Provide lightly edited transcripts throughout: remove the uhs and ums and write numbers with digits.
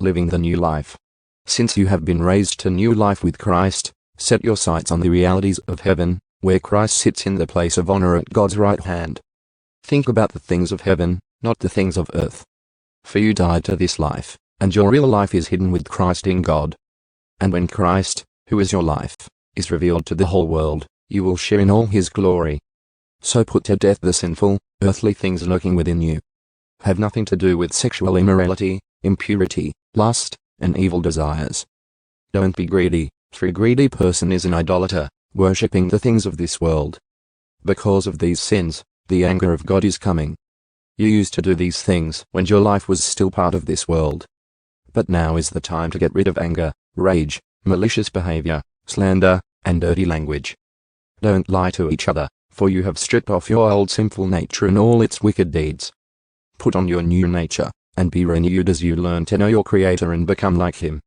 living the new life. Since you have been raised to new life with Christ, set your sights on the realities of heaven, where Christ sits in the place of honor at God's right hand. Think about the things of heaven, not the things of earth. For you died to this life, and your real life is hidden with Christ in God. And when Christ, who is your life, is revealed to the whole world, you will share in all his glory. So put to death the sinful, earthly things lurking within you. Have nothing to do with sexual immorality, impurity, lust, and evil desires. Don't be greedy, for a greedy person is an idolater, worshipping the things of this world. Because of these sins, the anger of God is coming. You used to do these things when your life was still part of this world. But now is the time to get rid of anger, rage, malicious behavior, slander, and dirty language. Don't lie to each other, for you have stripped off your old sinful nature and all its wicked deeds. Put on your new nature, and be renewed as you learn to know your Creator and become like Him.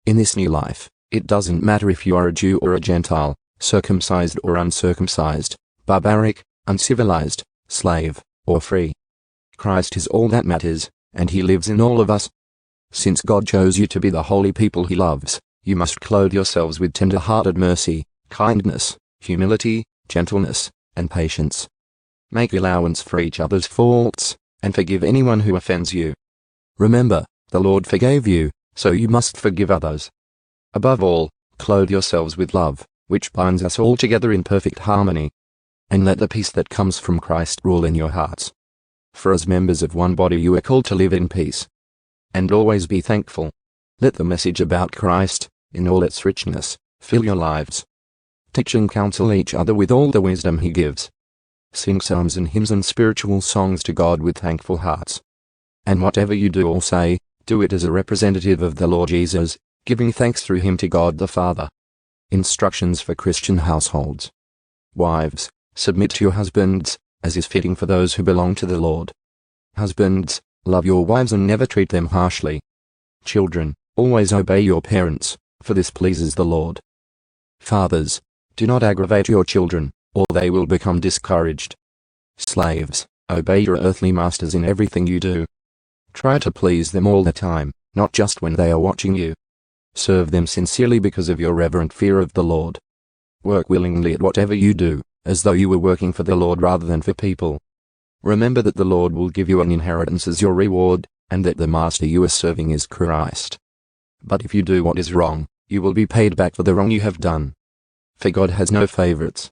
In this new life, it doesn't matter if you are a Jew or a Gentile, circumcised or uncircumcised, barbaric, uncivilized, slave, or free. Christ is all that matters, and He lives in all of us. Since God chose you to be the holy people He loves, you must clothe yourselves with tender-hearted mercy, kindness, humility, gentleness, and patience. Make allowance for each other's faults, and forgive anyone who offends you. Remember, the Lord forgave you, so you must forgive others. Above all, clothe yourselves with love, which binds us all together in perfect harmony. And let the peace that comes from Christ rule in your hearts. For as members of one body you are called to live in peace. And always be thankful. Let the message about Christ, in all its richness, fill your lives. Teach and counsel each other with all the wisdom He gives. Sing psalms and hymns and spiritual songs to God with thankful hearts. And whatever you do or say, do it as a representative of the Lord Jesus, giving thanks through Him to God the Father. Instructions for Christian households. Wives, submit to your husbands, as is fitting for those who belong to the Lord. Husbands, love your wives and never treat them harshly. Children, always obey your parents, for this pleases the Lord. Fathers, do not aggravate your children, or they will become discouraged. Slaves, obey your earthly masters in everything you do. Try to please them all the time, not just when they are watching you. Serve them sincerely because of your reverent fear of the Lord. Work willingly at whatever you do, as though you were working for the Lord rather than for people. Remember that the Lord will give you an inheritance as your reward, and that the master you are serving is Christ. But if you do what is wrong, you will be paid back for the wrong you have done. For God has no favorites.